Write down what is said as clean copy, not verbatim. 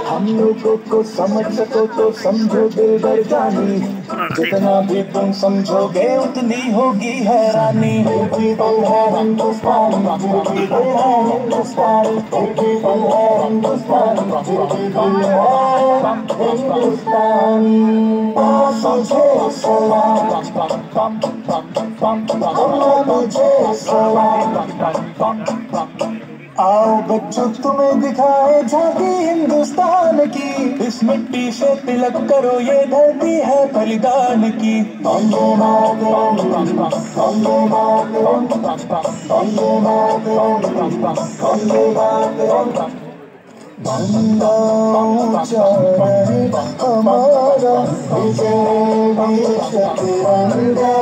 हम लोगों को समझ सको तो समझो दिल भर जानी, जितना भी तुम समझोगे उतनी होगी हैरानी। पल है हिंदुस्तान, पल है हिंदुस्तान, पल है हिंदुस्तान, पल है हिंदुस्तान। मुझे सलाम, मुझे सलाम। आओ बच्चों तुम्हें दिखाए झांकी हिंदुस्तान की, इस मिट्टी से तिलक करो ये धरती है बलिदान की। वंदे मातरम, वंदे मातरम, वंदे मातरम, वंदे मातरम। वंदे हमारा विजय वीर तिरंगा।